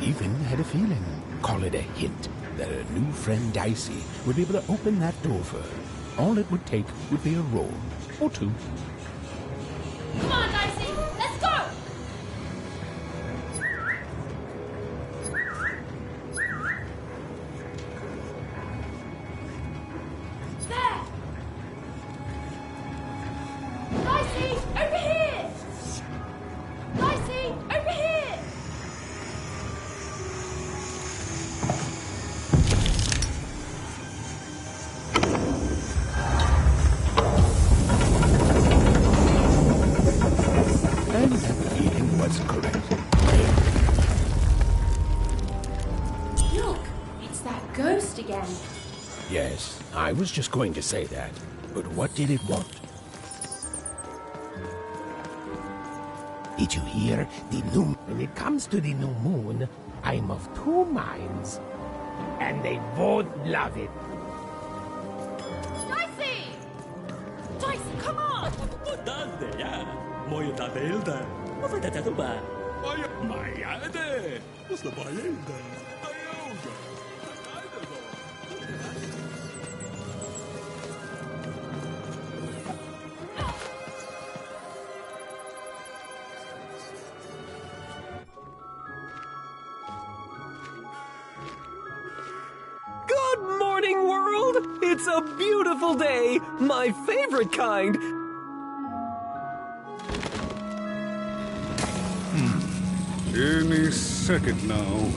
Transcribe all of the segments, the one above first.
even had a feeling, call it a hint, that her new friend Dicey would be able to open that door for her. All it would take would be a roll or two. Come on, Dicey! Let's go! There! Dicey, over here! Dicey, over here! And that feeling was correct. Look, it's that ghost again. Yes, I was just going to say that. But what did it want? Did you hear? When it comes to the new moon, I'm of two minds. And they both love it. Dicey! Dicey, come on! ¿Dónde ya? Moje ta bilda. Varför inte du bara? Maja är det. Och så bara bilda. Good morning, world! It's a beautiful day, my favorite kind. Any second now.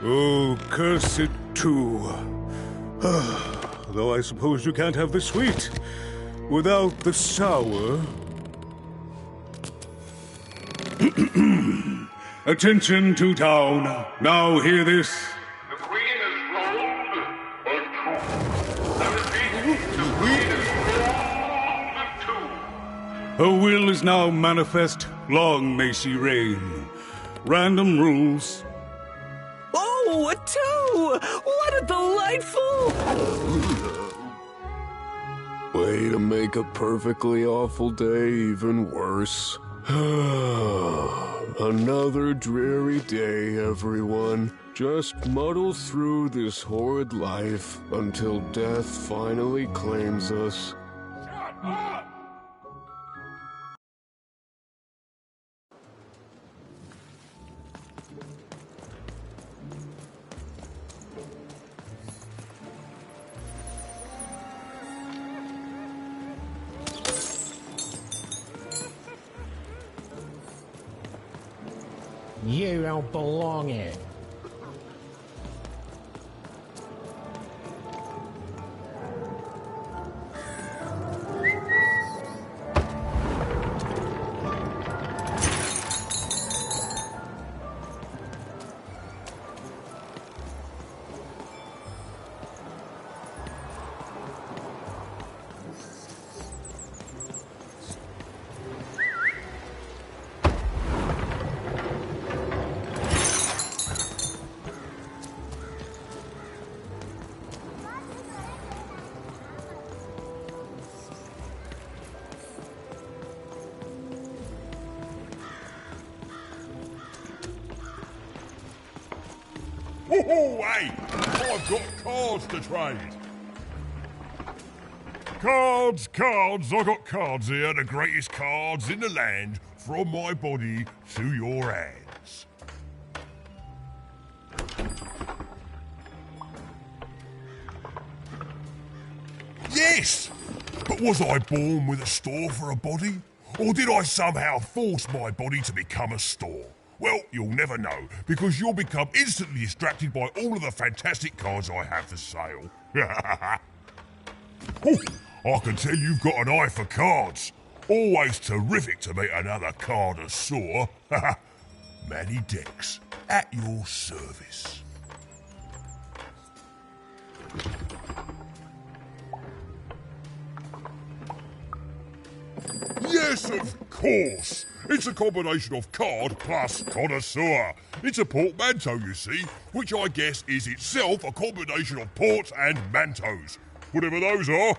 Oh, curse it too. Though I suppose you can't have the sweet without the sour. Attention to town. Now hear this. The Queen is rolled or two. I repeat, the Queen is rolled or two. Her will is now manifest. Long may she reign. Random rules. Oh, a two! What a delightful... Way to make a perfectly awful day even worse. Another dreary day, everyone. Just muddle through this horrid life until death finally claims us. Shut up! You don't belong here. Oh, hey! I've got cards to trade. Cards, cards, I got cards here, the greatest cards in the land, from my body to your hands. Yes! But was I born with a store for a body? Or did I somehow force my body to become a store? Well, you'll never know, because you'll become instantly distracted by all of the fantastic cards I have for sale. Oh, I can tell you've got an eye for cards. Always terrific to meet another connoisseur. Manny Dex, at your service. Yes, of course. It's a combination of card plus connoisseur. It's a portmanteau, you see, which I guess is itself a combination of ports and mantos. Whatever those are.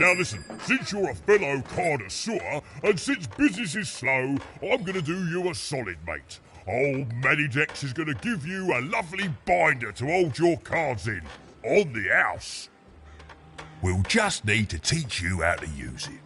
Now listen, since you're a fellow connoisseur, and since business is slow, I'm going to do you a solid, mate. Old Manidex is going to give you a lovely binder to hold your cards in, on the house. We'll just need to teach you how to use it.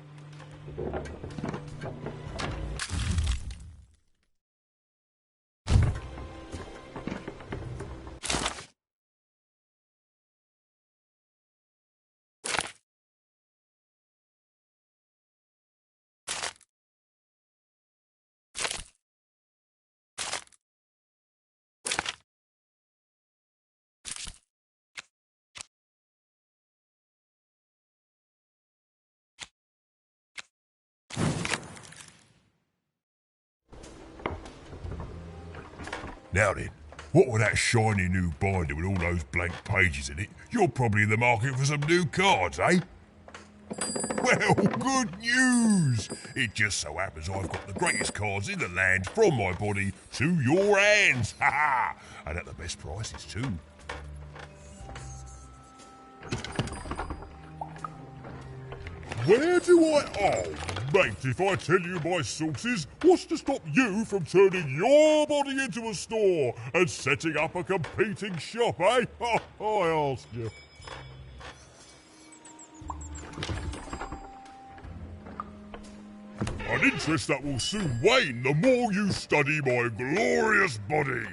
Now then, what with that shiny new binder with all those blank pages in it, you're probably in the market for some new cards, eh? Well, good news! It just so happens I've got the greatest cards in the land from my body to your hands, ha ha! And at the best prices too. Where do I... Oh, mate, if I tell you my sources, what's to stop you from turning your body into a store and setting up a competing shop, eh? Oh, I ask you. An interest that will soon wane the more you study my glorious body.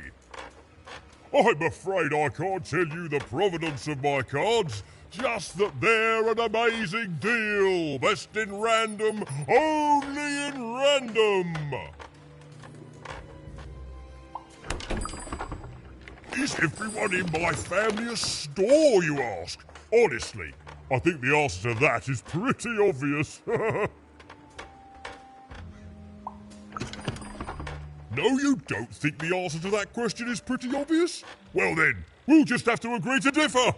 I'm afraid I can't tell you the provenance of my cards, just that they're an amazing deal. Best in random, only in random. Is everyone in my family a store, you ask? Honestly, I think the answer to that is pretty obvious. No, you don't think the answer to that question is pretty obvious? Well then, we'll just have to agree to differ.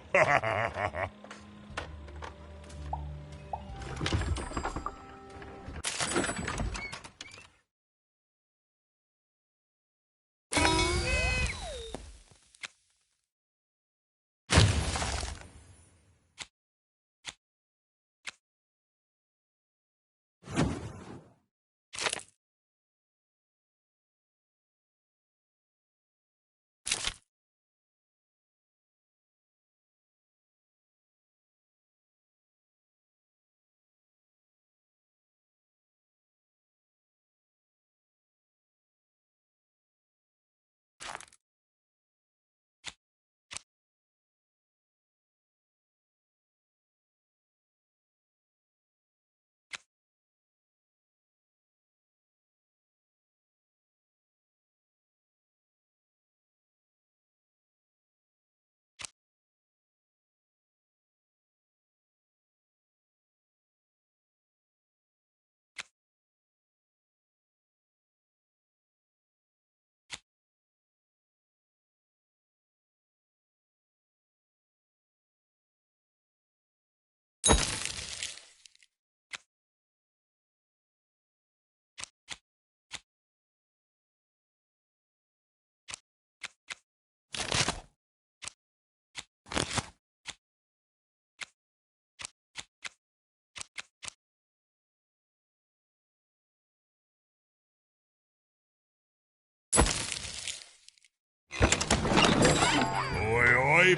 Oi,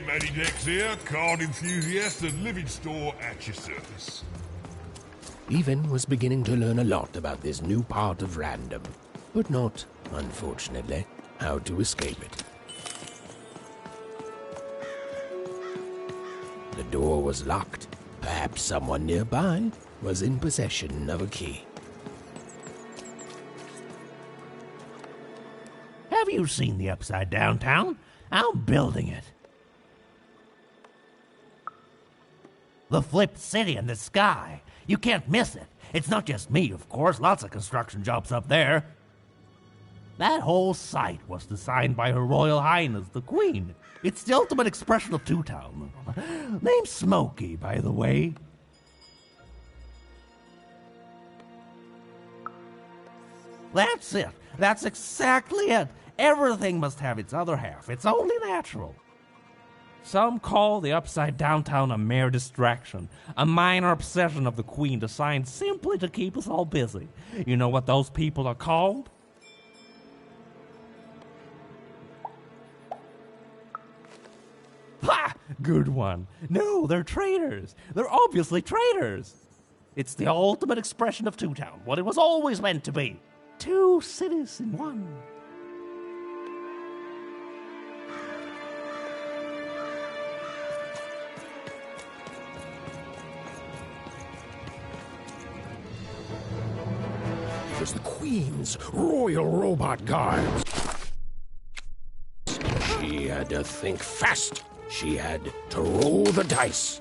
Manidex here, card enthusiast and living store at your service. Even was beginning to learn a lot about this new part of random, but not, unfortunately, how to escape it. The door was locked. Perhaps someone nearby was in possession of a key. Have you seen the Upside Down Town? I'm building it. The flipped city in the sky. You can't miss it. It's not just me, of course. Lots of construction jobs up there. That whole site was designed by Her Royal Highness, the Queen. It's the ultimate expression of Two Town. Name's Smokey, by the way. That's it. That's exactly it. Everything must have its other half. It's only natural. Some call the Upside Downtown a mere distraction, a minor obsession of the Queen designed simply to keep us all busy. You know what those people are called? Ha! Good one. No, they're traitors. They're obviously traitors. It's the ultimate expression of Two Town, what it was always meant to be. Two cities in one. It was the Queen's Royal Robot Guards. She had to think fast. She had to roll the dice.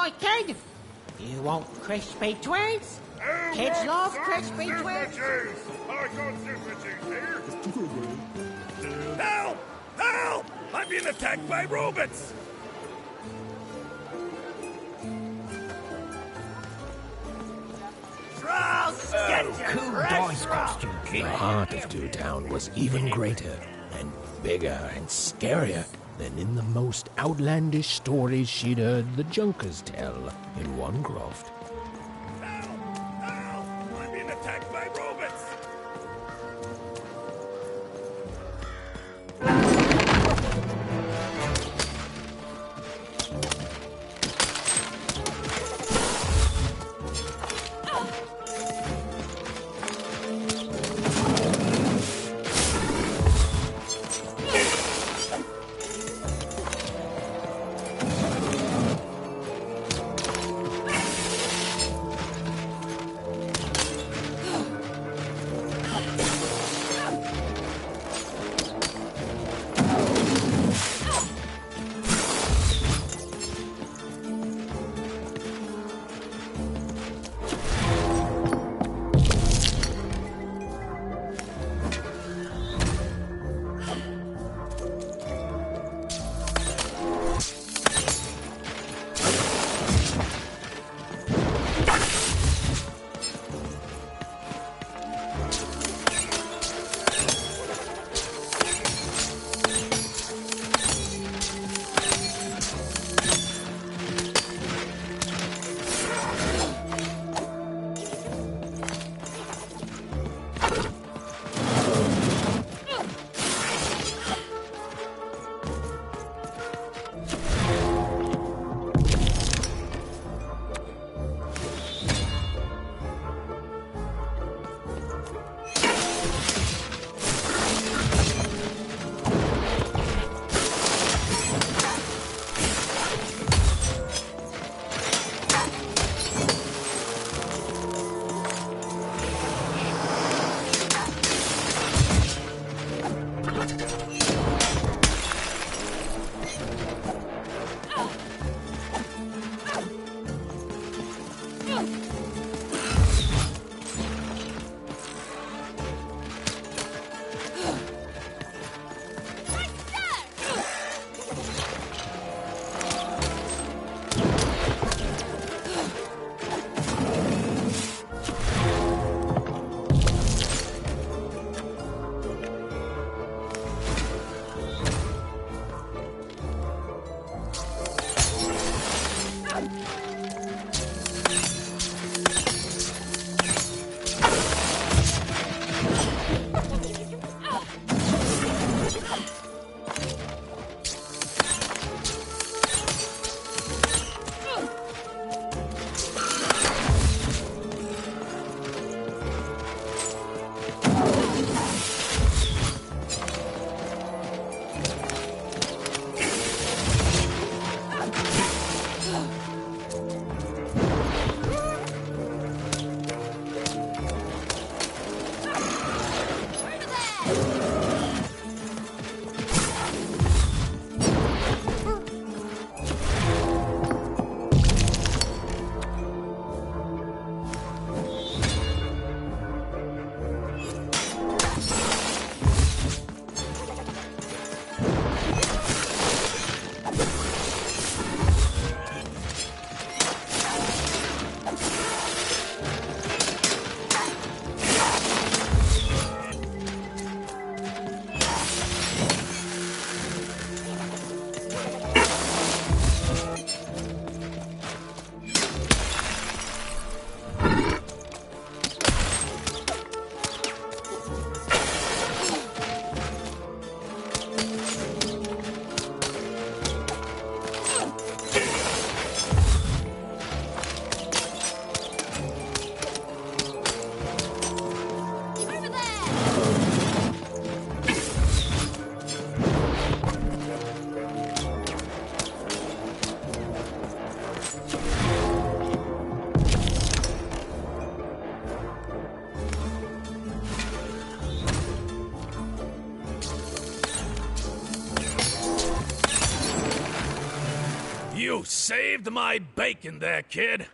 my kid. You want crispy twigs? Kids love crispy twigs. I got super juice here. Help! Help! I'm being attacked by robots! The heart of Toontown was even greater and bigger and scarier than in the most outlandish stories she'd heard the Junkers tell in one croft. Help! Help! I'm being attacked by robots! You saved my bacon there, kid.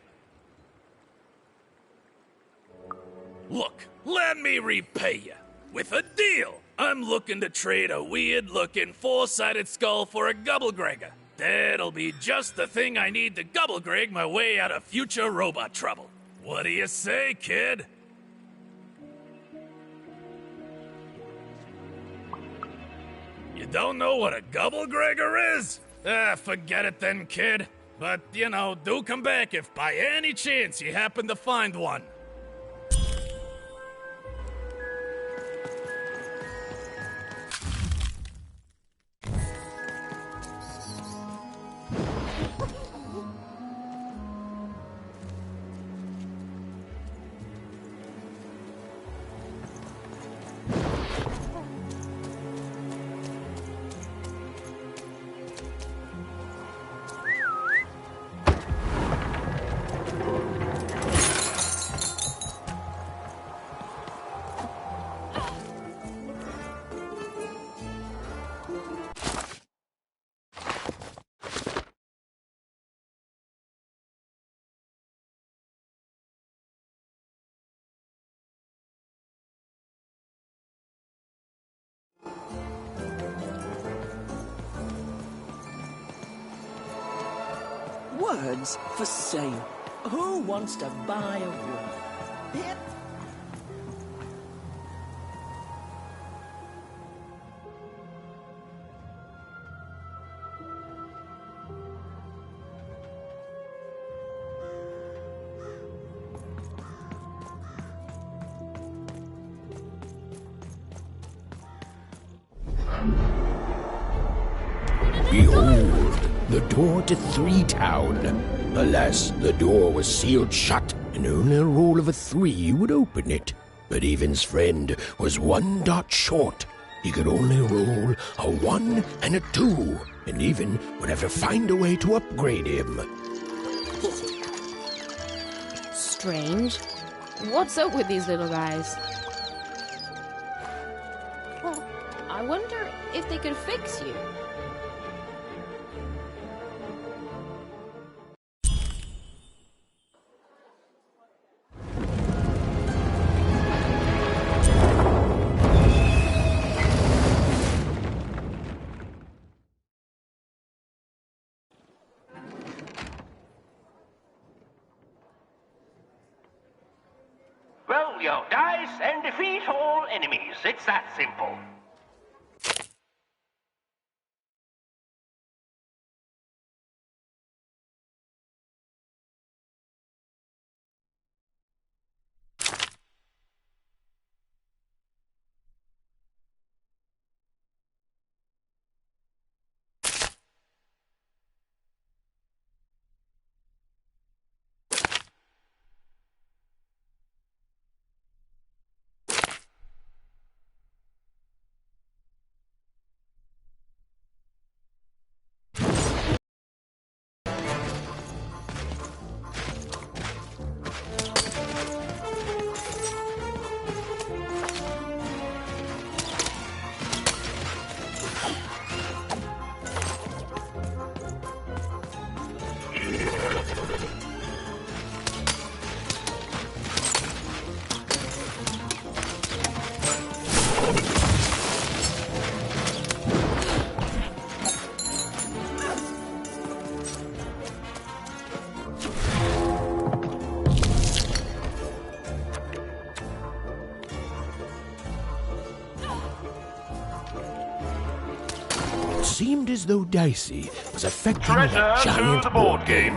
Look, let me repay you. With a deal. I'm looking to trade a weird-looking four-sided skull for a Gubblegregger. That'll be just the thing I need to Gubblegreg my way out of future robot trouble. What do you say, kid? You don't know what a Gubblegregger is? Forget it then, kid. But, do come back if by any chance you happen to find one. Words for sale. Who wants to buy a word? Hit. Behold, the door to Three Town. Alas, the door was sealed shut, and only a roll of a 3 would open it. But Evan's friend was 1 dot short. He could only roll a 1 and a 2, and Evan would have to find a way to upgrade him. Strange. What's up with these little guys? Well, I wonder if they could fix you. Roll your dice and defeat all enemies. It's that simple. It seemed as though Dicey was affecting Treasure that giant to the board game.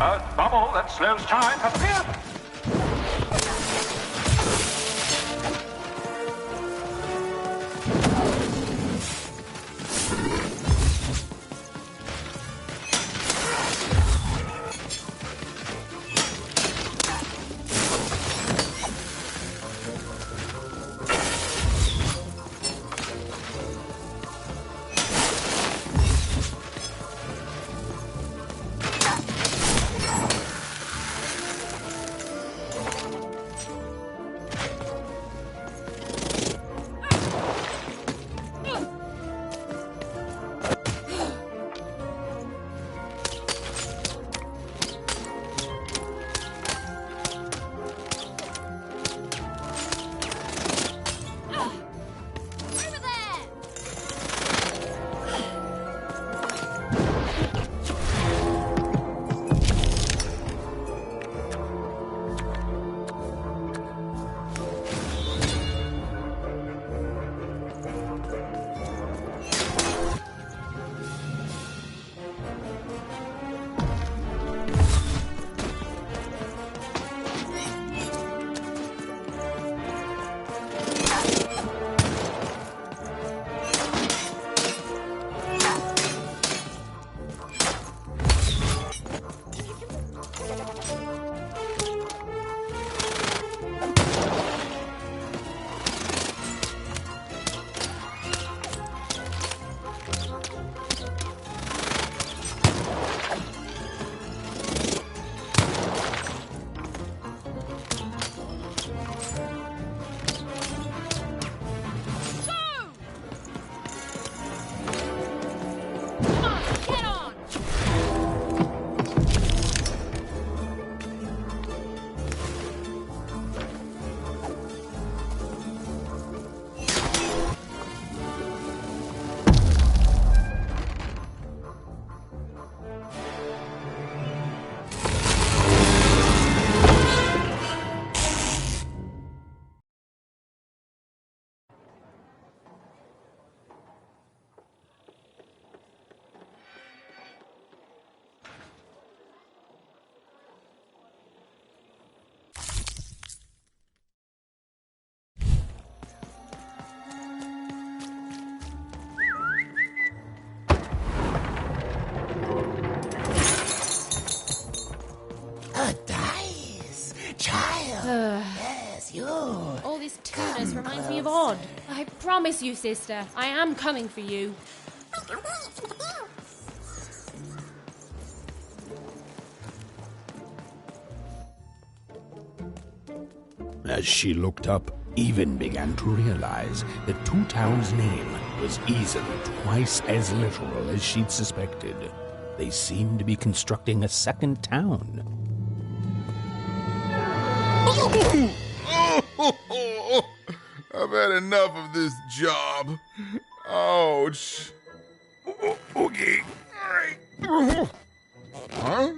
Earth bubble that slows time has appeared. All this tunus reminds me of Odd. I promise you, sister, I am coming for you. As she looked up, Even began to realize that Two Town's name was easily twice as literal as she'd suspected. They seemed to be constructing a second town. I've had enough of this job. Ouch. Okay. All right. Huh?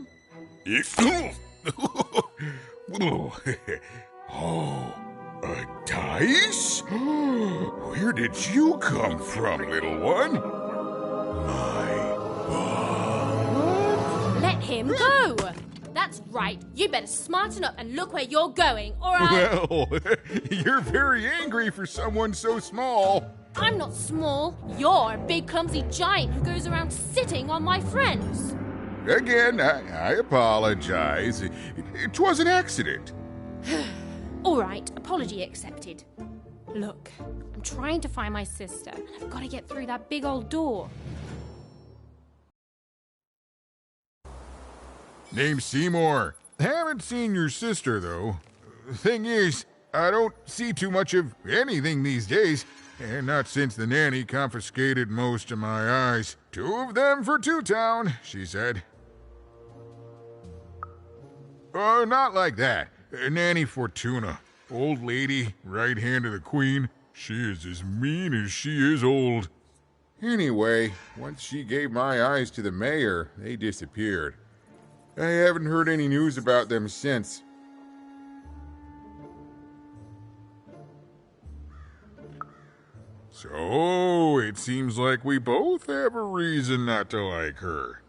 Oh, a dice? Where did you come from, little one? Let him go! That's right. You better smarten up and look where you're going, or Well, you're very angry for someone so small. I'm not small. You're a big, clumsy giant who goes around sitting on my friends. Again, I apologize. It was an accident. All right, apology accepted. Look, I'm trying to find my sister, and I've got to get through that big old door. Name's Seymour. Haven't seen your sister, though. Thing is, I don't see too much of anything these days, and not since the nanny confiscated most of my eyes. 2 of them for Two Town, she said. Not like that. Nanny Fortuna. Old lady, right hand of the queen. She is as mean as she is old. Anyway, once she gave my eyes to the mayor, they disappeared. I haven't heard any news about them since. So, it seems like we both have a reason not to like her.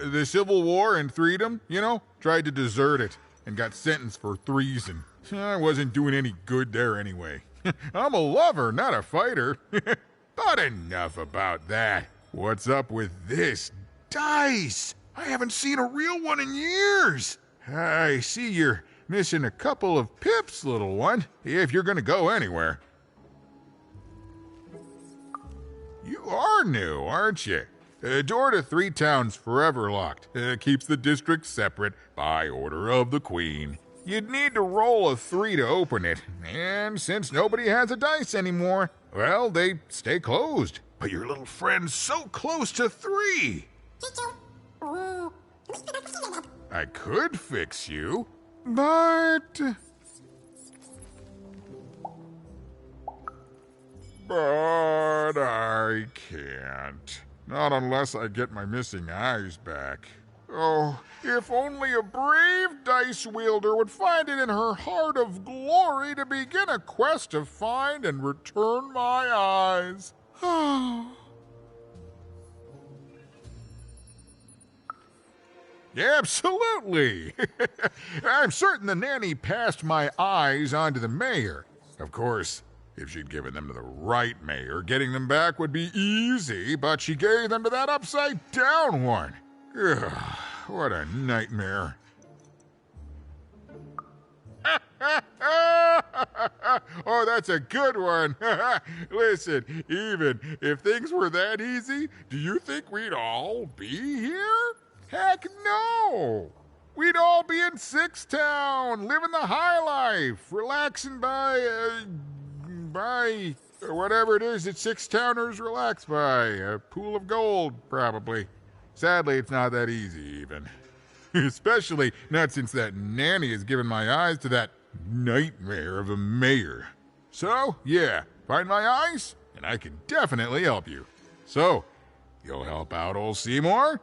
The Civil War and Freedom, you know? Tried to desert it and got sentenced for treason. I wasn't doing any good there anyway. I'm a lover, not a fighter. But enough about that. What's up with this dice? I haven't seen a real one in years. I see you're missing a couple of pips, little one, if you're gonna go anywhere. You are new, aren't you? Door to Three Town's forever locked. Keeps the district separate by order of the Queen. You'd need to roll a 3 to open it, and since nobody has a dice anymore, well, they stay closed. But your little friend's so close to 3. I could fix you, but I can't. Not unless I get my missing eyes back. Oh, if only a brave dice wielder would find it in her heart of glory to begin a quest to find and return my eyes. Absolutely. I'm certain the nanny passed my eyes on to the mayor. Of course, if she'd given them to the right mayor, getting them back would be easy, but she gave them to that upside-down one. Ugh, what a nightmare. Oh, that's a good one. Listen, even if things were that easy, do you think we'd all be here? Heck no! We'd all be in Sixtown, living the high life, relaxing by whatever it is that Sixtowners relax by. A pool of gold, probably. Sadly, it's not that easy, even. Especially not since that nanny has given my eyes to that nightmare of a mayor. So, yeah, find my eyes, and I can definitely help you. So, you'll help out old Seymour?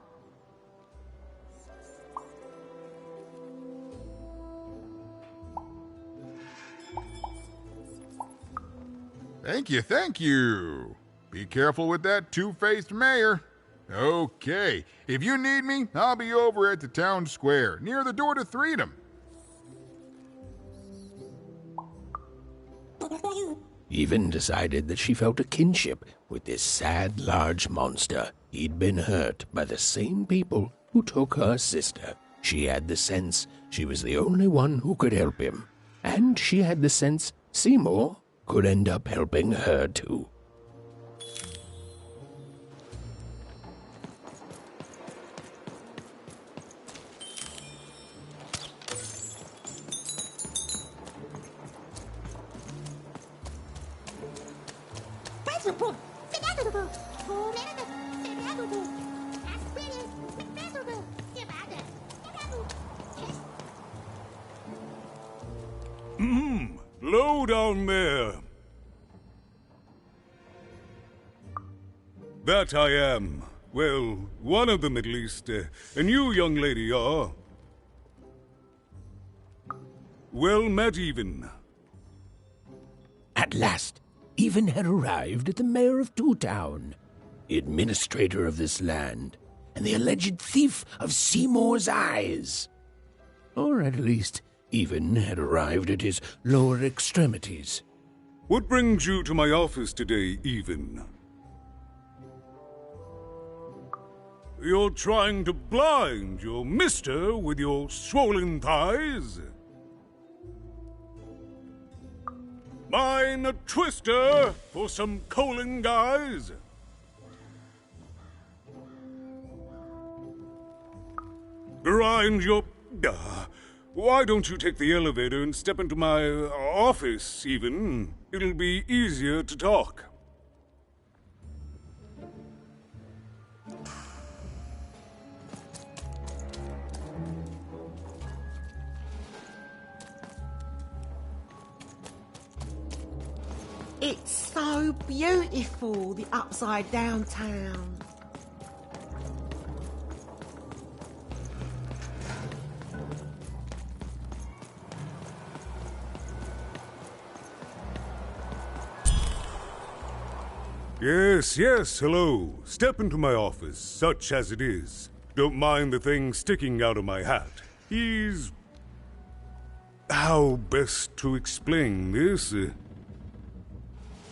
Thank you. Be careful with that two-faced mayor. Okay, if you need me, I'll be over at the town square, near the Door to Freedom. Even decided that she felt a kinship with this sad, large monster. He'd been hurt by the same people who took her sister. She had the sense she was the only one who could help him. And she had the sense Seymour could end up helping her too. Low down there. That I am. Well, one of them at least. And you, young lady, are... well met, Even. At last, Even had arrived at the mayor of Two Town, the administrator of this land, and the alleged thief of Seymour's eyes. Or at least, Even had arrived at his lower extremities. What brings you to my office today, Even? You're trying to blind your mister with your swollen thighs? Mine a twister for some Colin guys? Grind your... why don't you take the elevator and step into my office, Even? It'll be easier to talk. It's so beautiful, the upside down town. Yes, hello. Step into my office, such as it is. Don't mind the thing sticking out of my hat. He's... How best to explain this?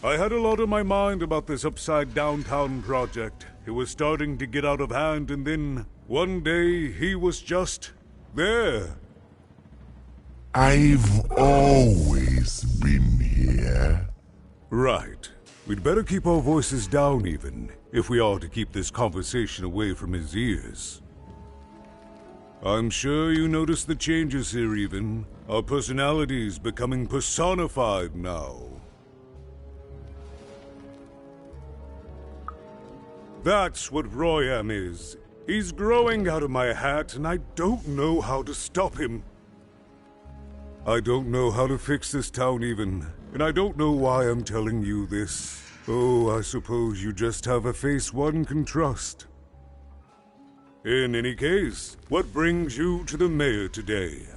I had a lot on my mind about this Upside Downtown project. It was starting to get out of hand, and then one day he was just there. I've always been here. Right. We'd better keep our voices down even, if we are to keep this conversation away from his ears. I'm sure you noticed the changes here even. Our personalities becoming personified now. That's what Royam is. He's growing out of my hat, and I don't know how to stop him. I don't know how to fix this town even, and I don't know why I'm telling you this. Oh, I suppose you just have a face one can trust. In any case, what brings you to the mayor today?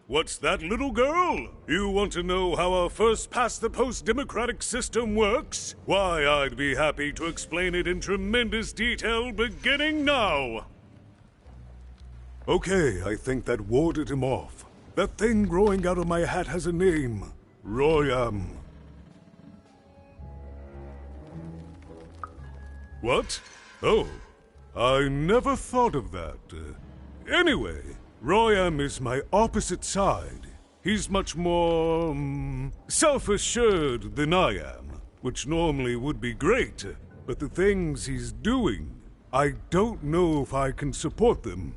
What's that, little girl? You want to know how our first-past-the-post democratic system works? Why, I'd be happy to explain it in tremendous detail beginning now. Okay, I think that warded him off. That thing growing out of my hat has a name. Royam. What? Oh, I never thought of that. Anyway, Royam is my opposite side. He's much more, self-assured than I am, which normally would be great, but the things he's doing, I don't know if I can support them.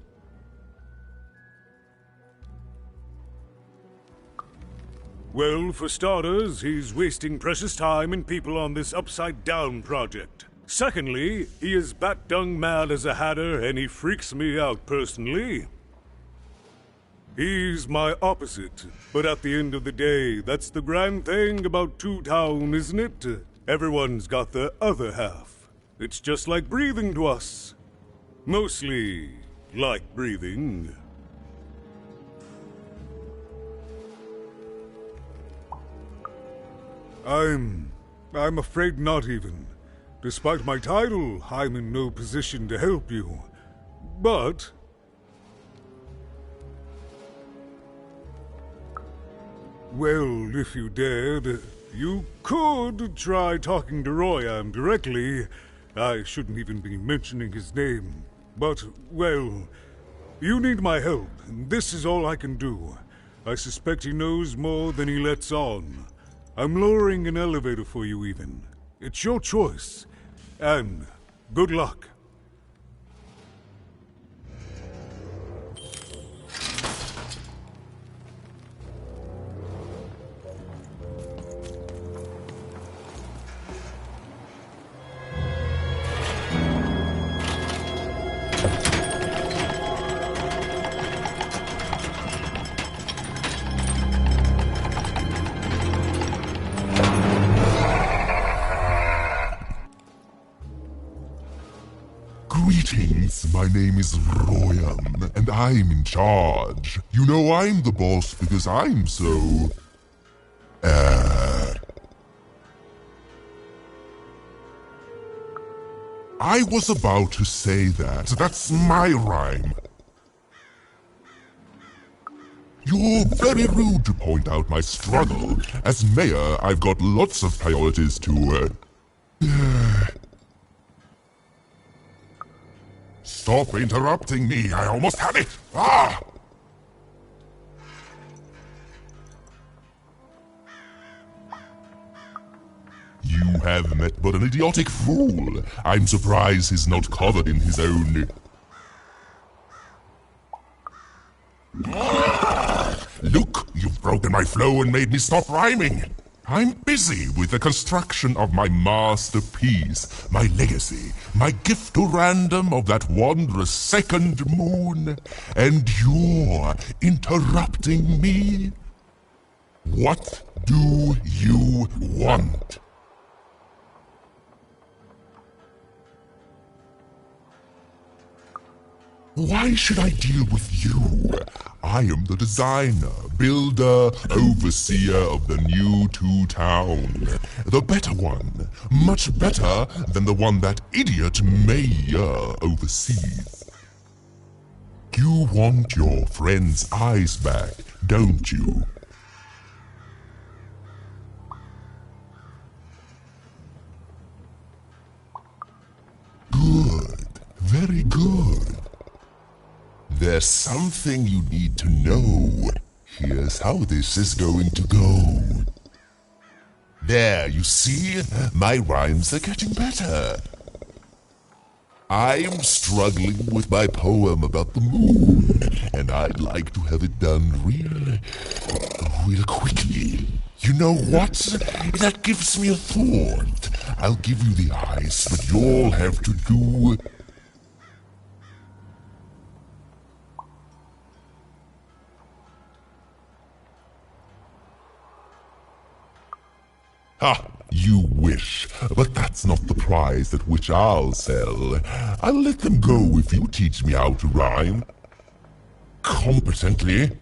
Well, for starters, he's wasting precious time and people on this upside-down project. Secondly, he is bat-dung mad as a hatter, and he freaks me out personally. He's my opposite, but at the end of the day, that's the grand thing about Two Town, isn't it? Everyone's got the other half. It's just like breathing to us. Mostly like breathing. I'm afraid not even. Despite my title, I'm in no position to help you. But... well, if you dared, you could try talking to Royam directly. I shouldn't even be mentioning his name. But, well, you need my help, and this is all I can do. I suspect he knows more than he lets on. I'm lowering an elevator for you even. It's your choice. And good luck. Greetings, my name is Royam, and I'm in charge. You know I'm the boss because I'm so... I was about to say that. That's my rhyme. You're very rude to point out my struggle. As mayor, I've got lots of priorities to, Stop interrupting me, I almost had it! Ah! You have met but an idiotic fool. I'm surprised he's not covered in his own... Look, you've broken my flow and made me stop rhyming. I'm busy with the construction of my masterpiece, my legacy, my gift to random of that wondrous second moon, and you're interrupting me? What do you want? Why should I deal with you? I am the designer, builder, overseer of the new town. The better one. Much better than the one that idiot mayor oversees. You want your friend's eyes back, don't you? Good. Very good. There's something you need to know. Here's how this is going to go. There, you see? My rhymes are getting better. I'm struggling with my poem about the moon, and I'd like to have it done real quickly. You know what? That gives me a thought. I'll give you the eyes, but you'll have to do... Ha! You wish, but that's not the prize at which I'll sell. I'll let them go if you teach me how to rhyme. Competently.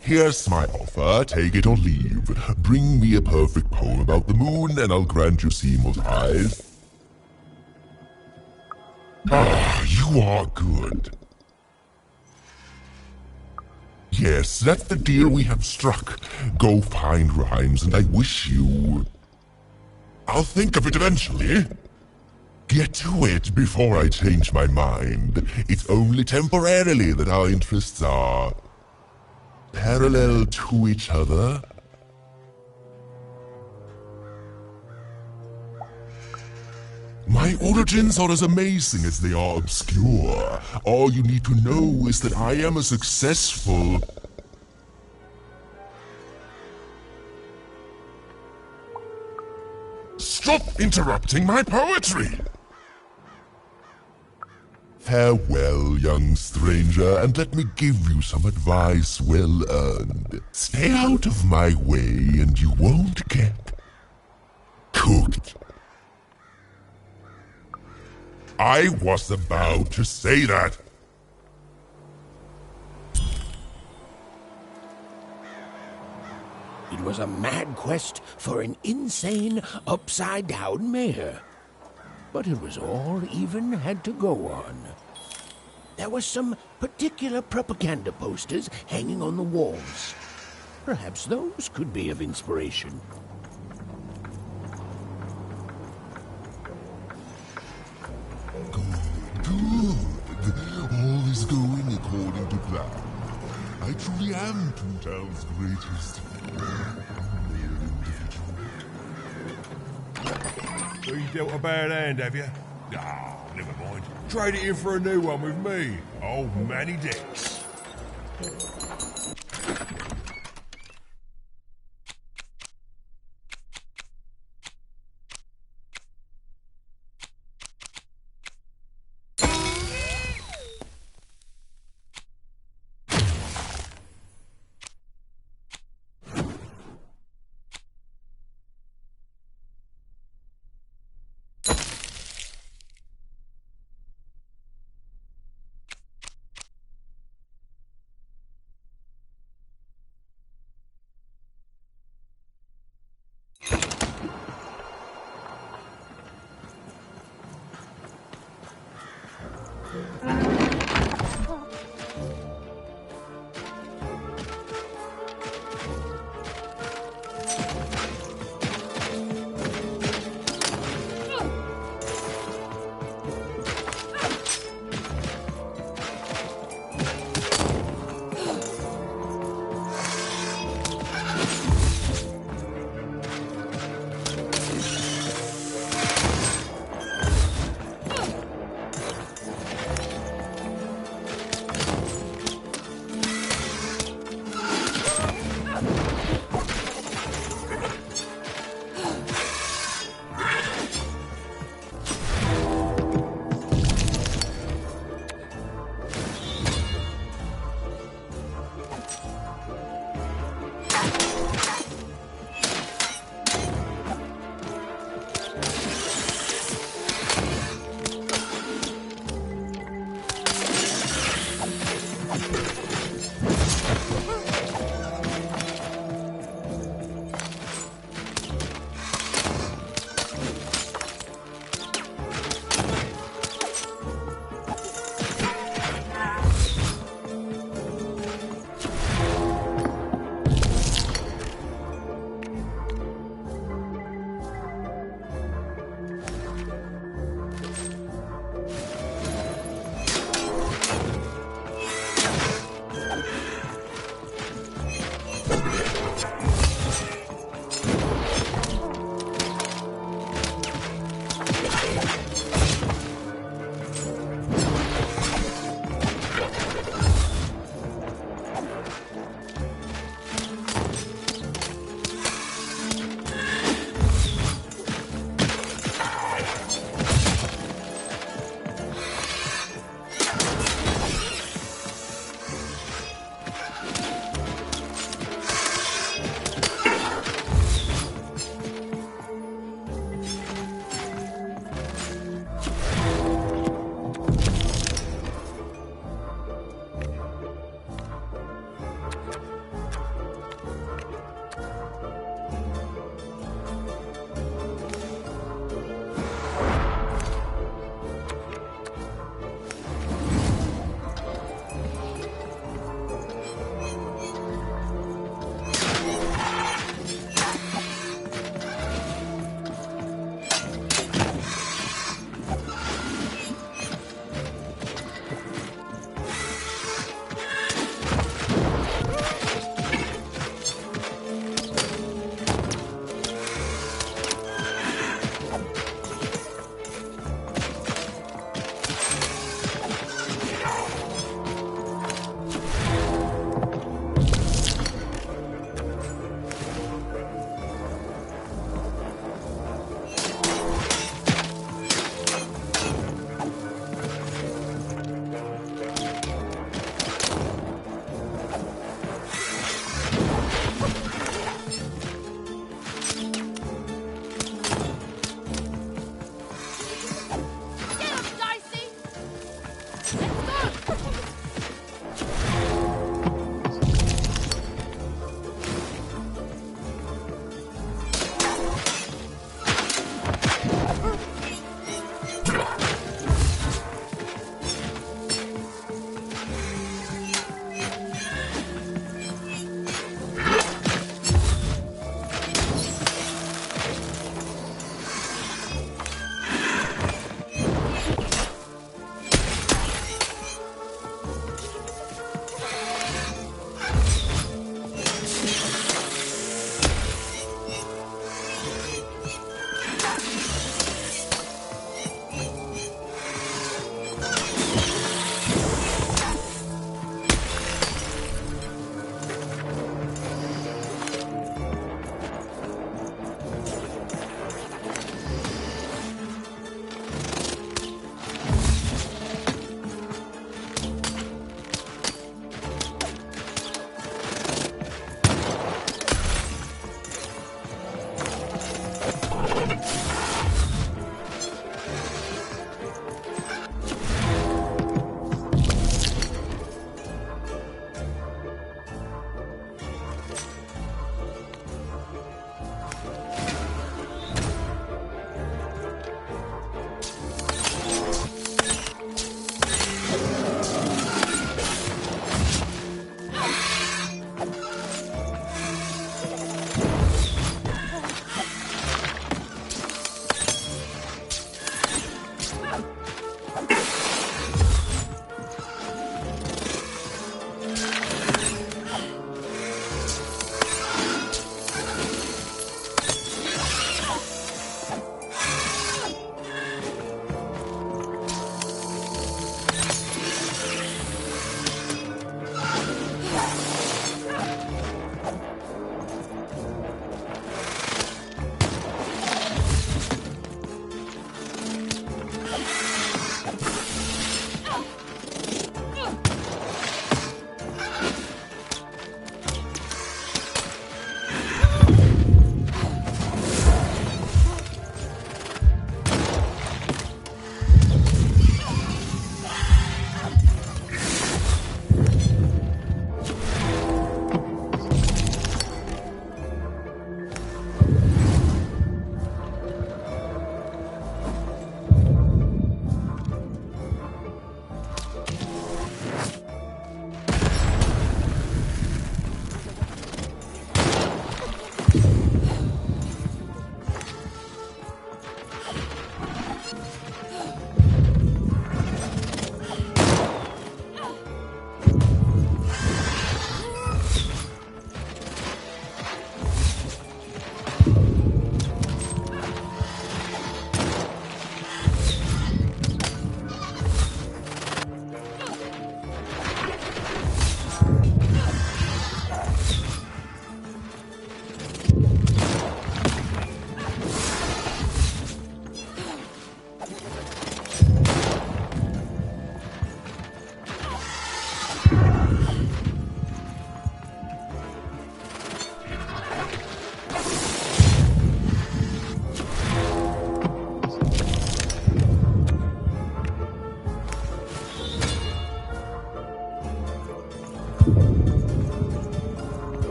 Here's my offer, take it or leave. Bring me a perfect poem about the moon and I'll grant you Seymour's eyes. Ah, you are good. Yes, that's the deal we have struck. Go find rhymes and I wish you... I'll think of it eventually. Get to it before I change my mind. It's only temporarily that our interests are... parallel to each other. My origins are as amazing as they are obscure. All you need to know is that I am a successful... Stop interrupting my poetry! Farewell, young stranger, and let me give you some advice well earned. Stay out of my way and you won't get... cooked. I was about to say that. It was a mad quest for an insane, upside-down mayor. But it was all even had to go on. There were some particular propaganda posters hanging on the walls. Perhaps those could be of inspiration. Good. All is going according to plan. I truly am Toontown's greatest individual. So you dealt a bad hand, have you? Ah, never mind. Trade it in for a new one with me, old Manny Dex.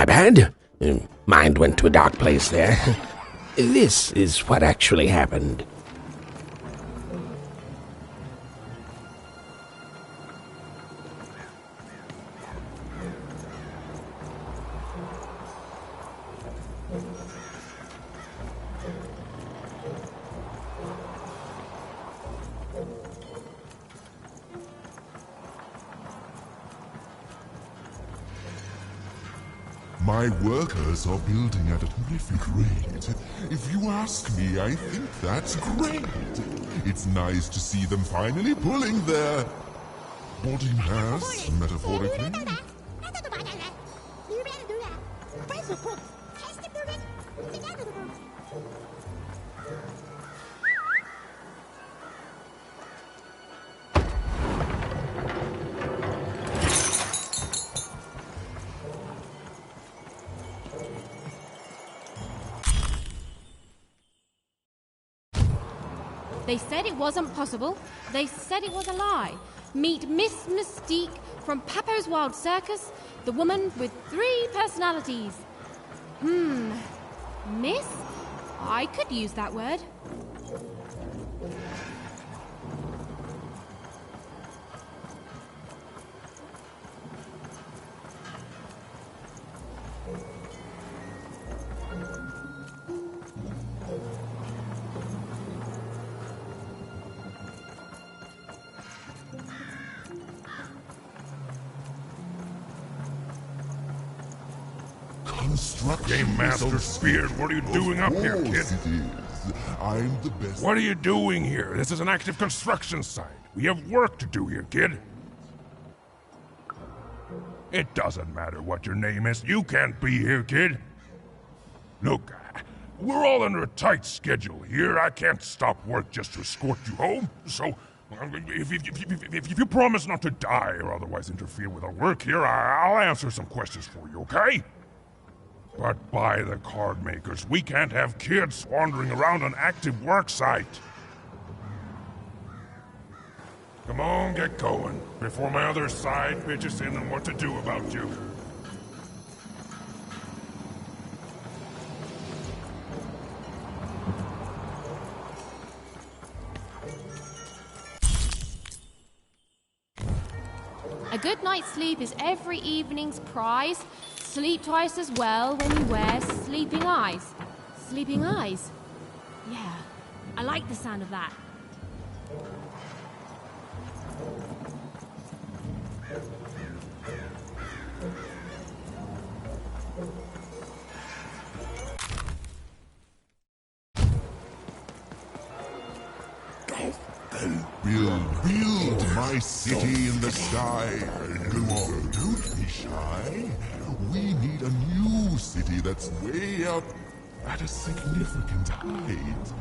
My bad. Mind went to a dark place there. This is what actually happened. My workers are building at a terrific rate. If you ask me, I think that's great. It's nice to see them finally pulling their boarding house, metaphorically. They said it wasn't possible. They said it was a lie. Meet Miss Mystique from Papo's Wild Circus, the woman with 3 personalities. Miss? I could use that word. Game Master Spears, what are you doing up here, kid? I'm the best. What are you doing here? This is an active construction site. We have work to do here, kid. It doesn't matter what your name is. You can't be here, kid. Look, we're all under a tight schedule here. I can't stop work just to escort you home. So, if you promise not to die or otherwise interfere with our work here, I'll answer some questions for you, okay? But by the card makers, we can't have kids wandering around an active work site. Come on, get going, before my other side pitches in on what to do about you. A good night's sleep is every evening's prize. Sleep twice as well when you wear sleeping eyes. Sleeping eyes? Yeah, I like the sound of that. Build my city in the sky. Go on, don't be shy. We need a new city that's way up at a significant height.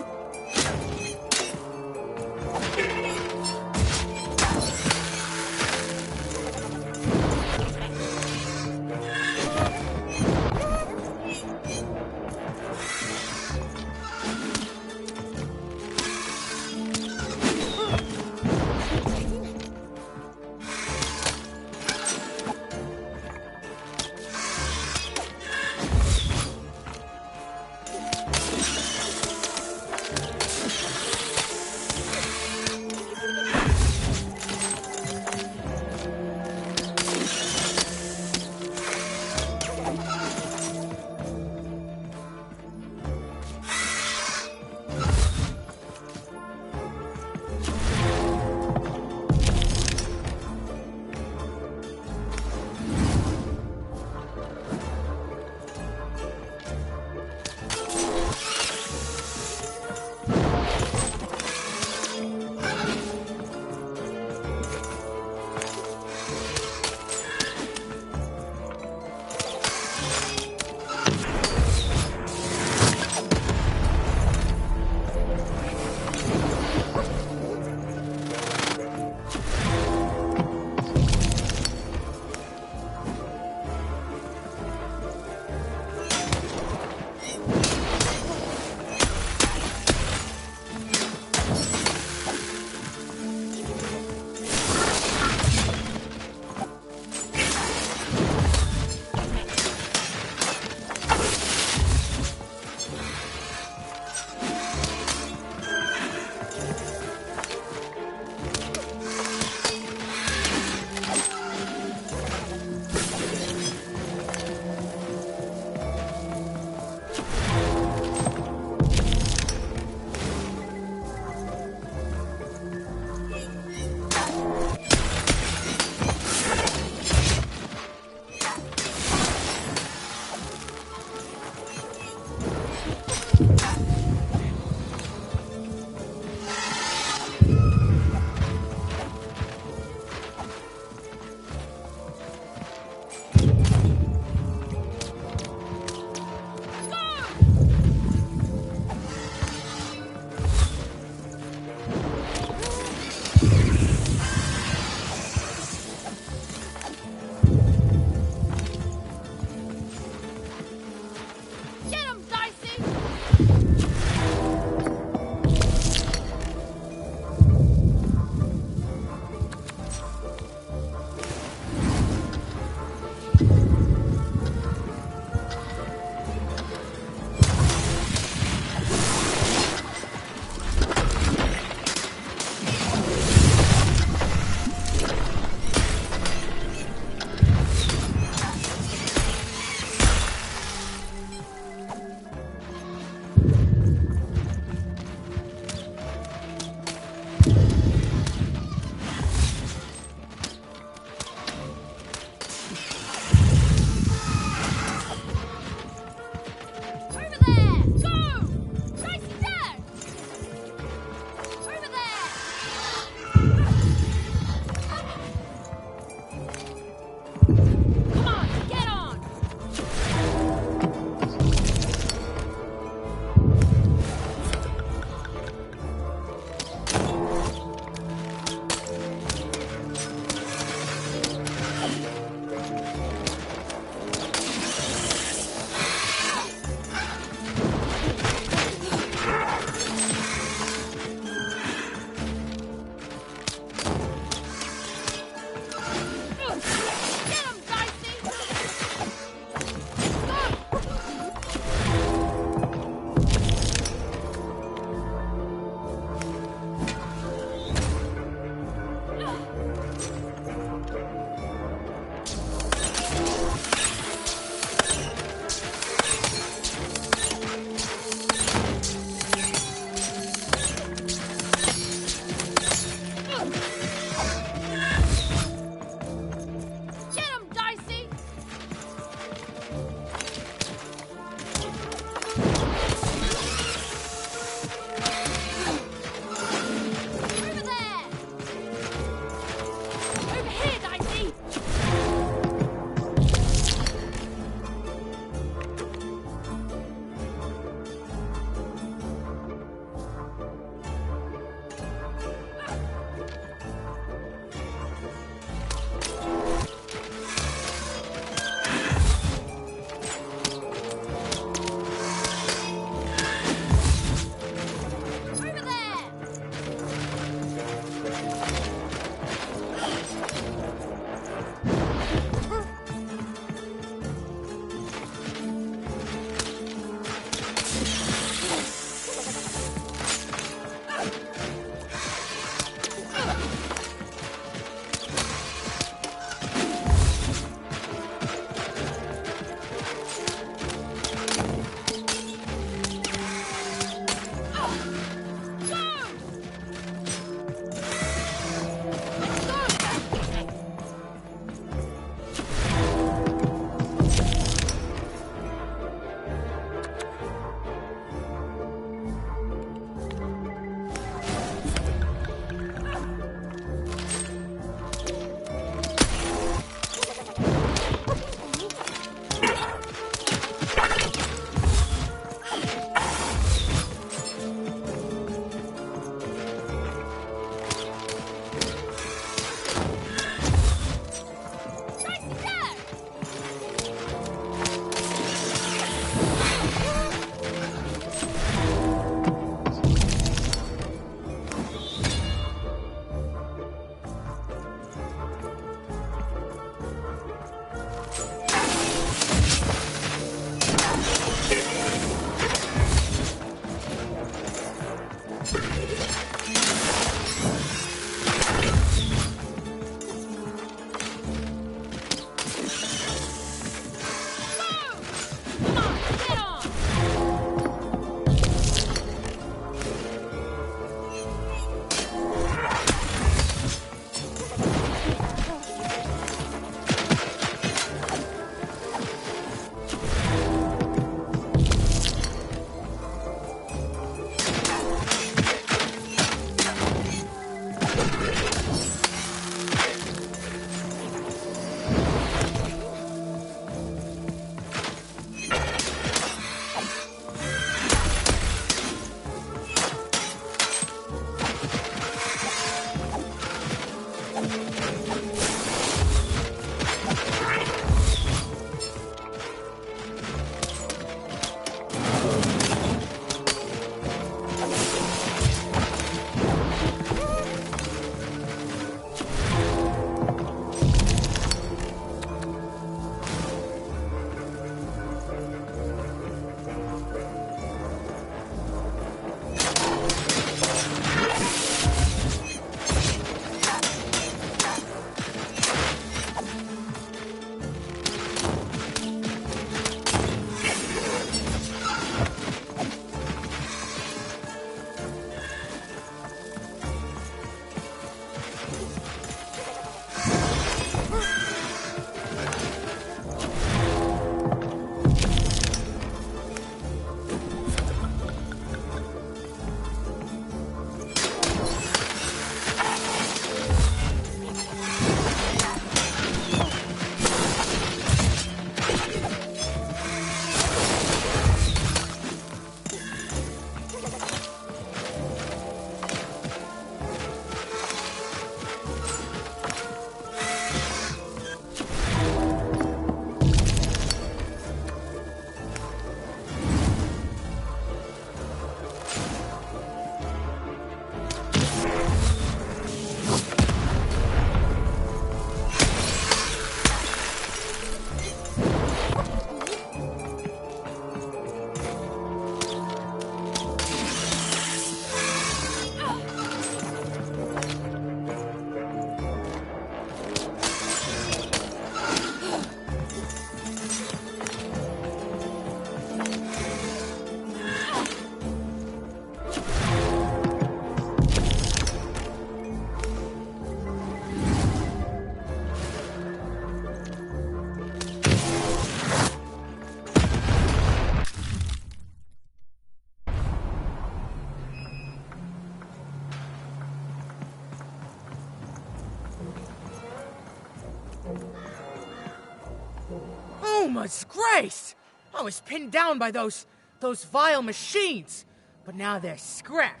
Yuma's grace! I was pinned down by those vile machines, but now they're scrap.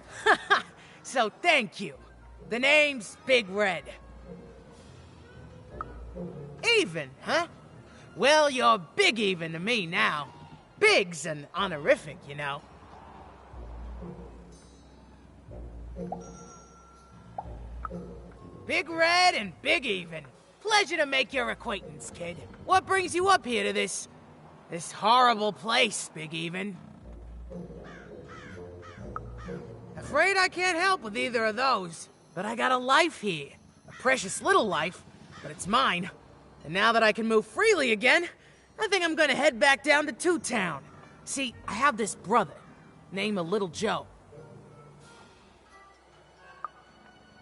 So thank you. The name's Big Red. Even, huh? Well, you're Big Even to me now. Big's an honorific, you know. Big Red and Big Even. Pleasure to make your acquaintance, kid. What brings you up here to this horrible place, Big Even? Afraid I can't help with either of those, but I got a life here. A precious little life, but it's mine. And now that I can move freely again, I think I'm gonna head back down to Two Town. See, I have this brother, named Little Joe.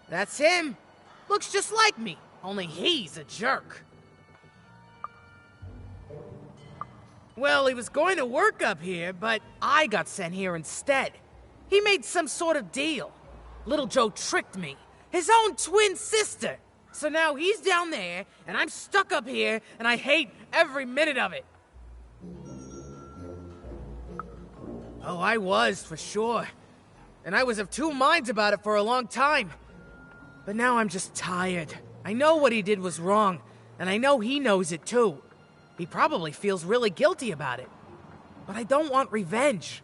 That's him. Looks just like me, only he's a jerk. Well, he was going to work up here, but I got sent here instead. He made some sort of deal. Little Joe tricked me, his own twin sister. So now he's down there, and I'm stuck up here, and I hate every minute of it. Oh, I was, for sure. And I was of two minds about it for a long time. But now I'm just tired. I know what he did was wrong, and I know he knows it too. He probably feels really guilty about it. But I don't want revenge.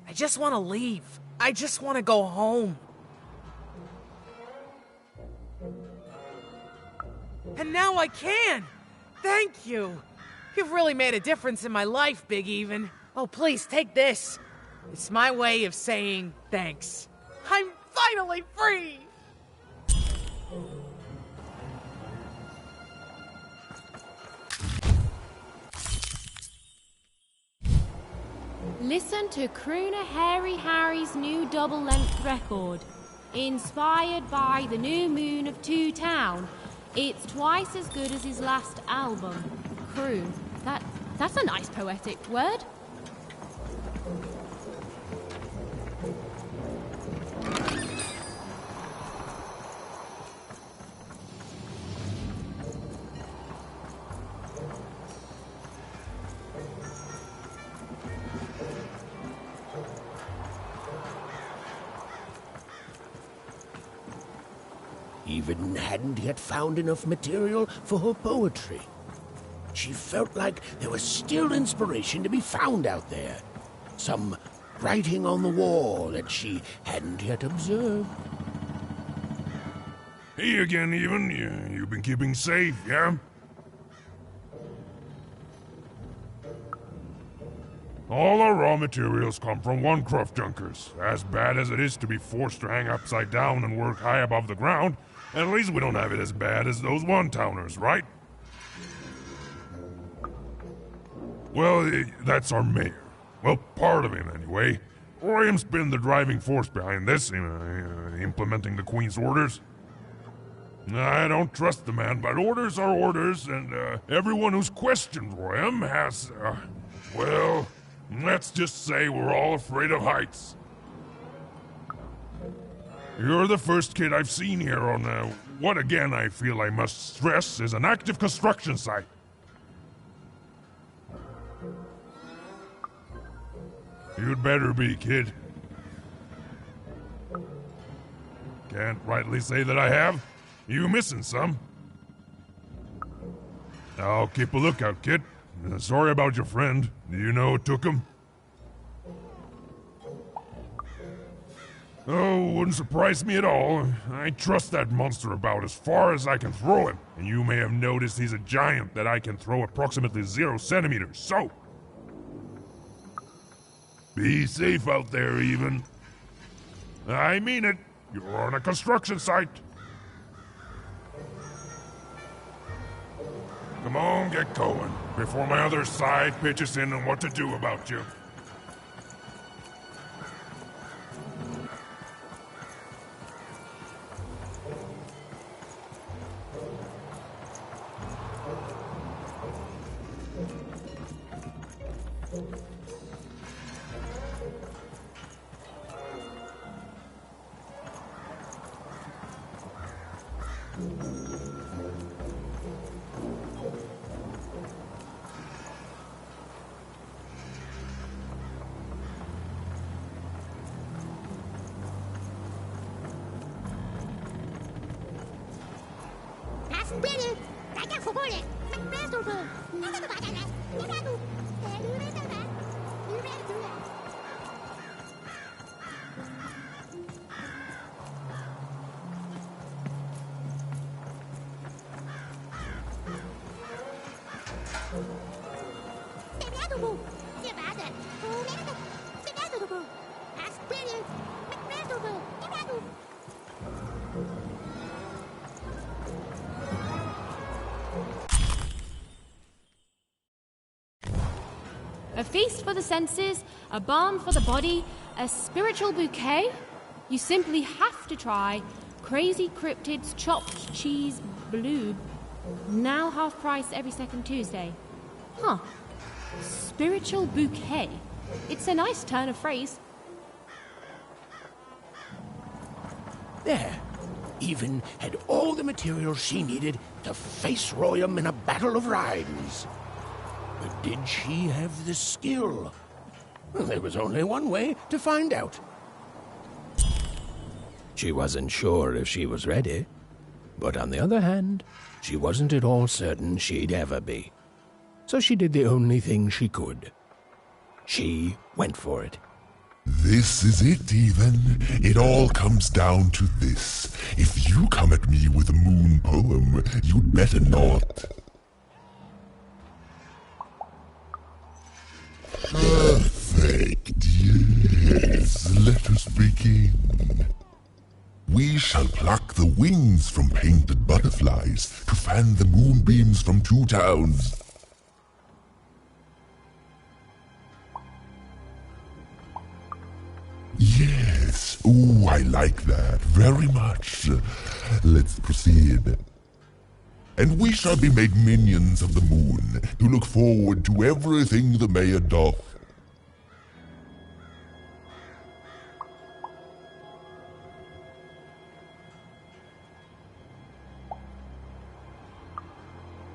I just want to leave. I just want to go home. And now I can! Thank you! You've really made a difference in my life, Big Even. Oh, please, take this. It's my way of saying thanks. I'm finally free! Listen to Crooner Hairy Harry's new double-length record. Inspired by the new moon of Two Town, it's twice as good as his last album, Croon. That's a nice poetic word. Even hadn't yet found enough material for her poetry. She felt like there was still inspiration to be found out there. Some writing on the wall that she hadn't yet observed. Hey again, Even. You've been keeping safe, yeah? All our raw materials come from One Cruft Junkers. As bad as it is to be forced to hang upside down and work high above the ground, at least we don't have it as bad as those one-towners, right? Well, that's our mayor. Well, part of him, anyway. Royham's been the driving force behind this, implementing the Queen's orders. I don't trust the man, but orders are orders, and everyone who's questioned Royham has, well, let's just say we're all afraid of heights. You're the first kid I've seen here on what again I feel I must stress is an active construction site. You'd better be, kid. Can't rightly say that I have. You missing some? I'll keep a lookout, kid. Sorry about your friend. Do you know who took him? Oh, wouldn't surprise me at all. I trust that monster about as far as I can throw him. And you may have noticed he's a giant that I can throw approximately 0 centimeters, so... be safe out there, Even. I mean it. You're on a construction site. Come on, get going, before my other side pitches in on what to do about you. A feast for the senses, a balm for the body, a spiritual bouquet? You simply have to try Crazy Cryptid's Chopped Cheese Blue. Now half price every second Tuesday. Huh. Spiritual bouquet. It's a nice turn of phrase. There. Even had all the materials she needed to face Royam in a battle of rhymes. But did she have the skill? Well, there was only one way to find out. She wasn't sure if she was ready, but on the other hand, she wasn't at all certain she'd ever be. So she did the only thing she could. She went for it. This is it, even. It all comes down to this. If you come at me with a moon poem, you'd better not. Perfect, yes. Let us begin. We shall pluck the wings from painted butterflies to fan the moonbeams from 2 towns. Yes. Ooh, I like that very much. Let's proceed. And we shall be made minions of the moon to look forward to everything the mayor doth.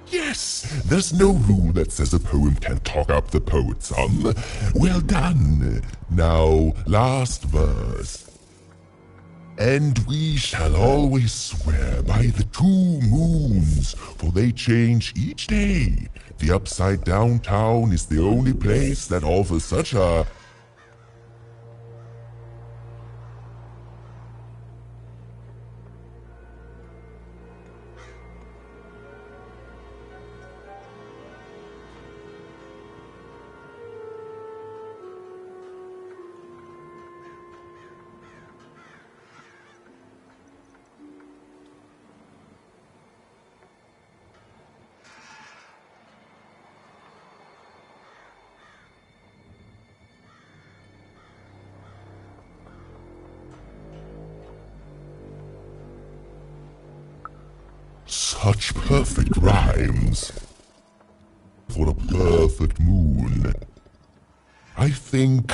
Yes, there's no rule that says a poem can't talk up the poet's son. Well done. Now, last verse. And we shall always swear by the 2 moons, for they change each day. The Upside Down Town is the only place that offers such a... Such perfect rhymes for a perfect moon. I think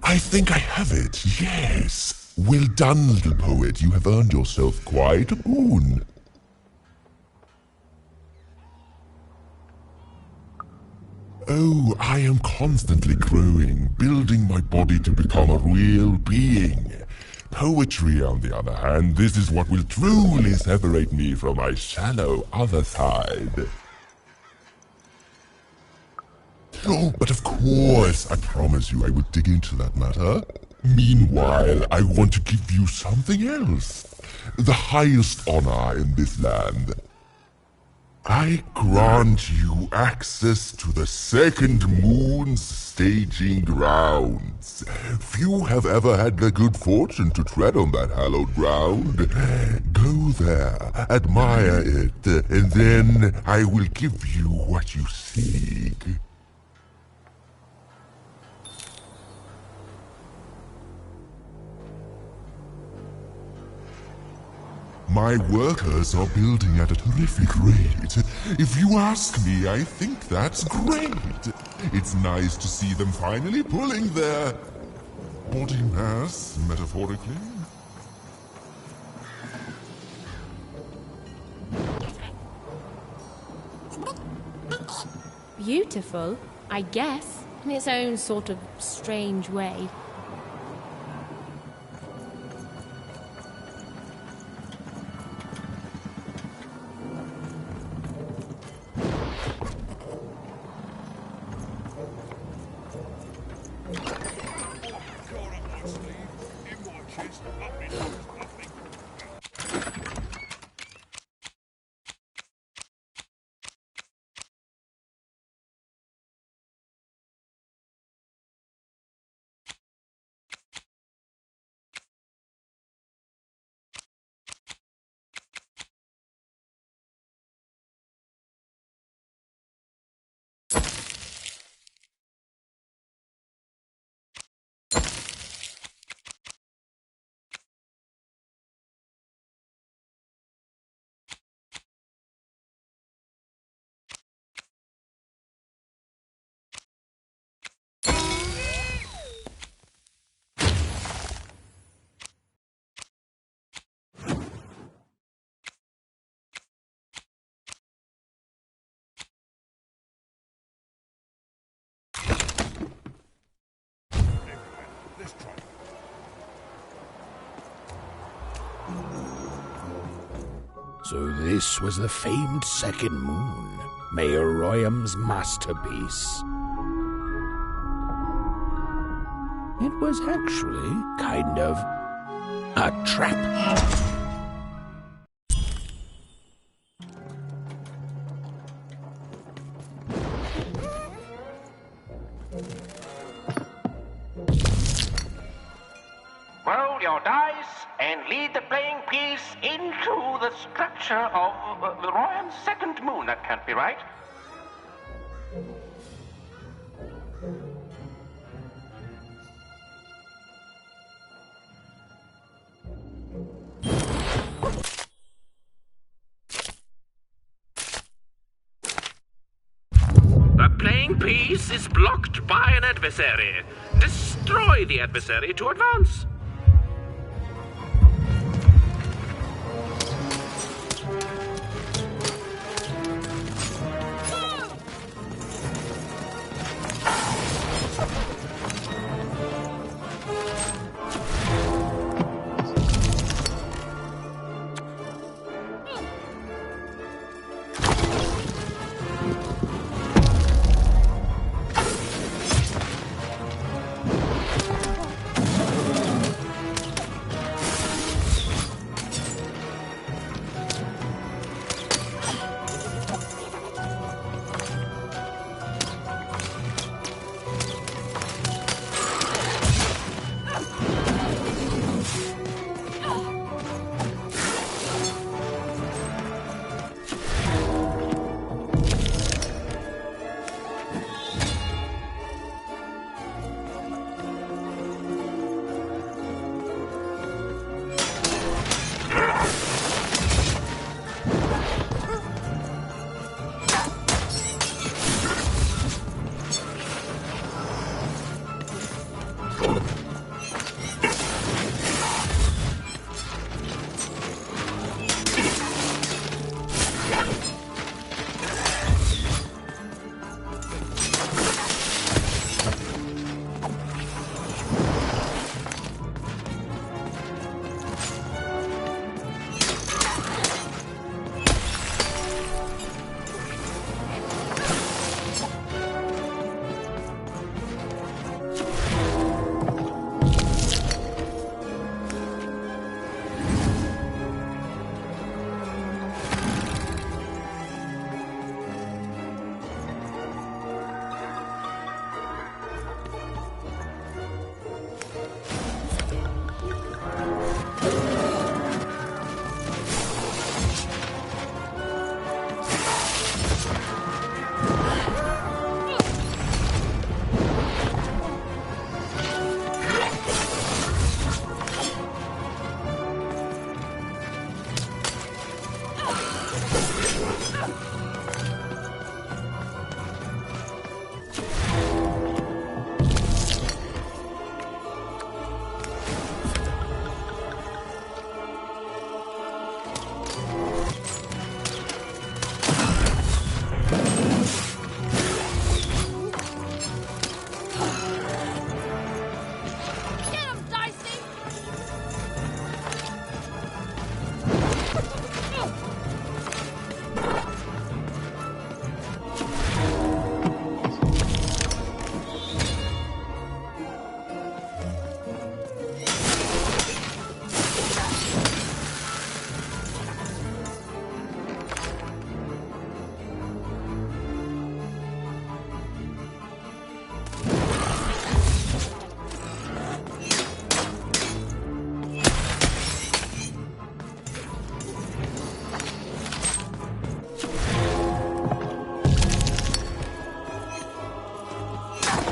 I have it, yes. Well done, little poet. You have earned yourself quite a moon. Oh, I am constantly growing, building my body to become a real being. Poetry, on the other hand, this is what will truly separate me from my shallow other side. Oh, but of course, I promise you I will dig into that matter. Meanwhile, I want to give you something else. The highest honor in this land. I grant you access to the second moon's staging grounds. Few have ever had the good fortune to tread on that hallowed ground. Go there, admire it, and then I will give you what you seek. My workers are building at a terrific rate. If you ask me, I think that's great. It's nice to see them finally pulling their body mass, metaphorically. Beautiful, I guess, in its own sort of strange way. So this was the famed second moon, Mayor Royam's masterpiece. It was actually kind of a trap. Roll your dice and lead the playing piece into the structure of Royam's second moon. That can't be right. The playing piece is blocked by an adversary. Destroy the adversary to advance.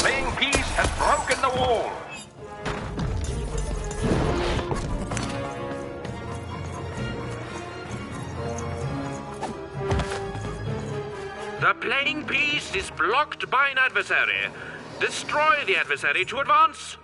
playing piece has broken the wall. The playing piece is blocked by an adversary. Destroy the adversary to advance.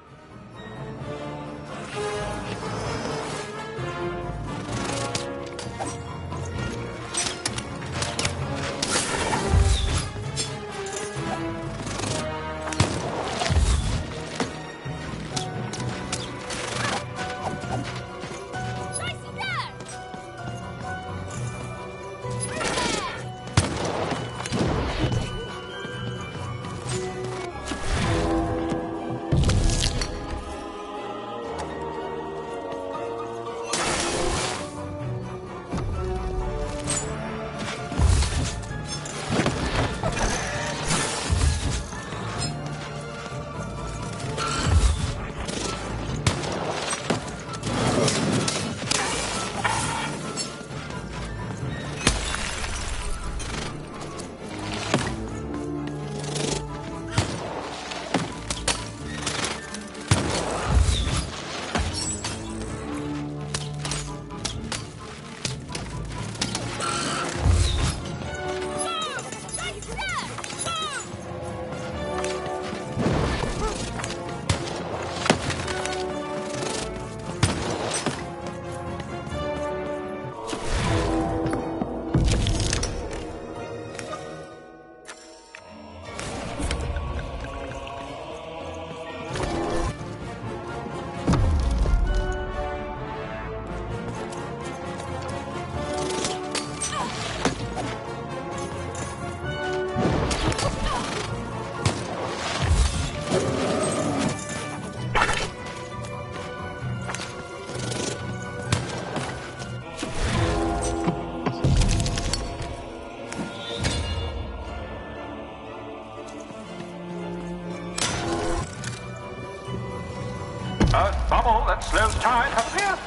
A bubble that slows time has appeared.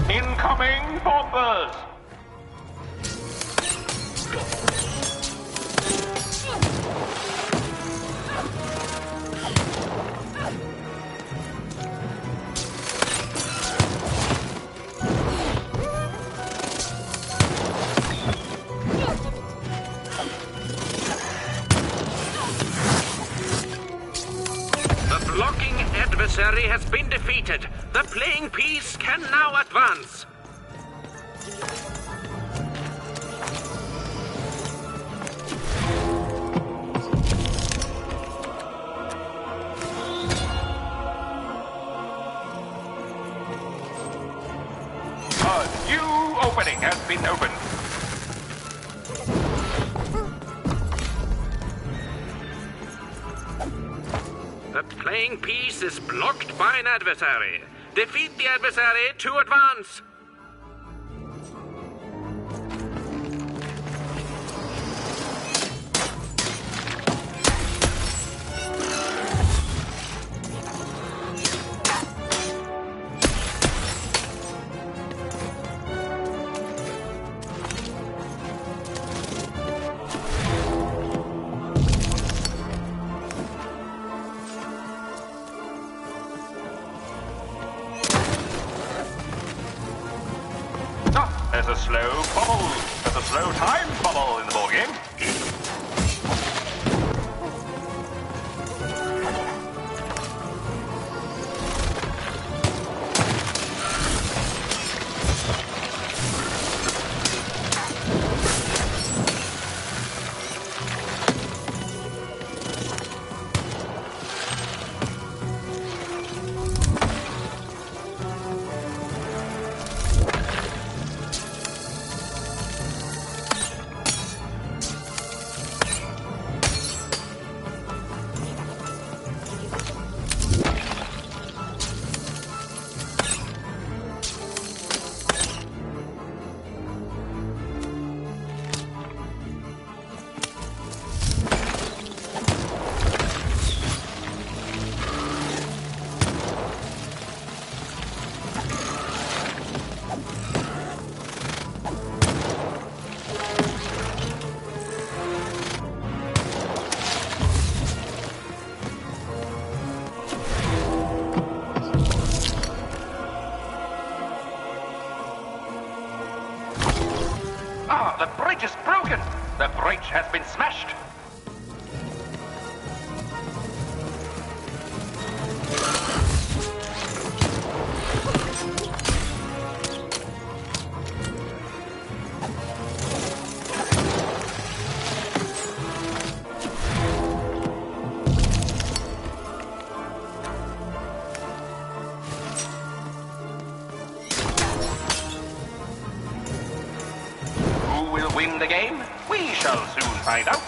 Incoming bombers! The blocking adversary has been defeated. The playing piece can now advance. A new opening has been opened. The playing piece is blocked by an adversary. Defeat the adversary to advance. There's a slow bubble. There's a slow time bubble in the ball game. The bridge is broken! The bridge has been smashed! Win the game? We shall soon find out.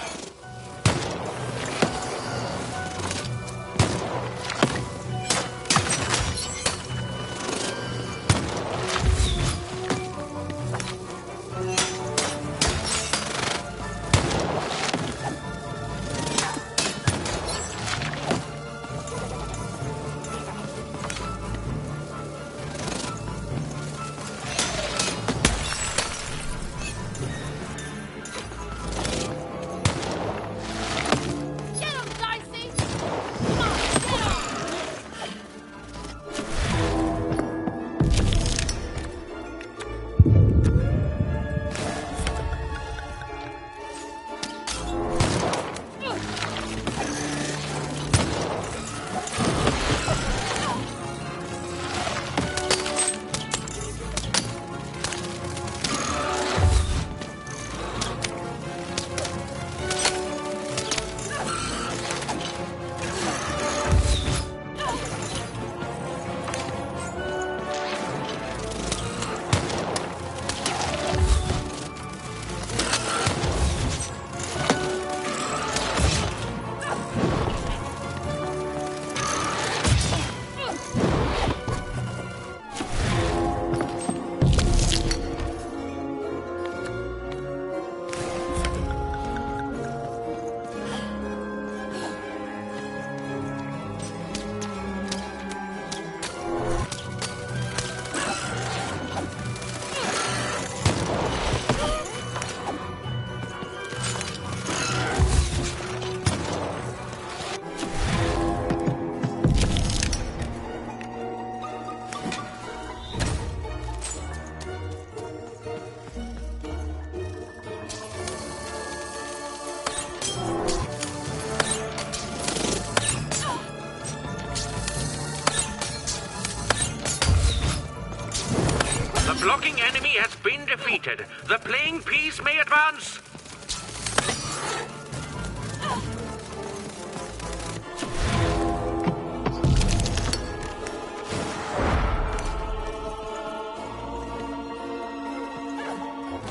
The blocking enemy has been defeated. The playing piece may advance.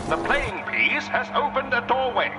The playing piece has opened a doorway.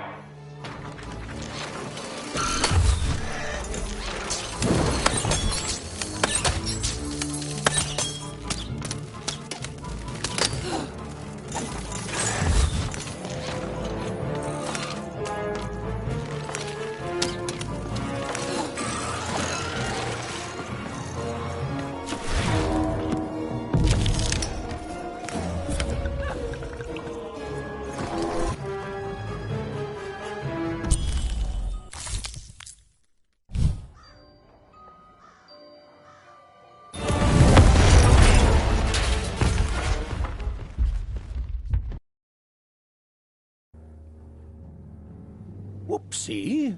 See?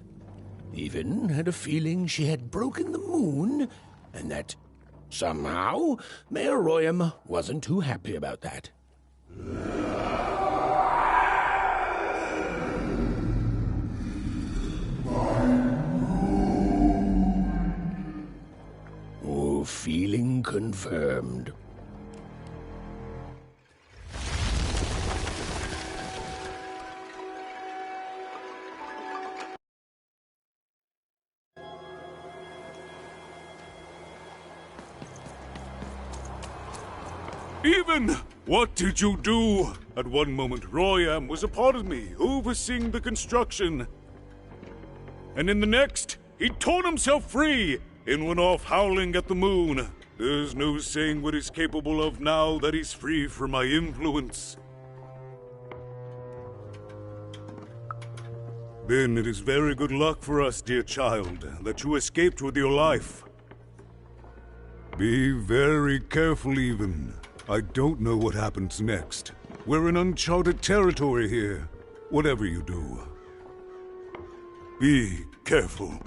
Even had a feeling she had broken the moon, and that somehow Mayor Royam wasn't too happy about that. Oh, feeling confirmed. Even! What did you do? At one moment, Royam was a part of me, overseeing the construction. And in the next, he torn himself free and went off howling at the moon. There's no saying what he's capable of now that he's free from my influence. Then it is very good luck for us, dear child, that you escaped with your life. Be very careful, even. I don't know what happens next. We're in uncharted territory here. Whatever you do, be careful.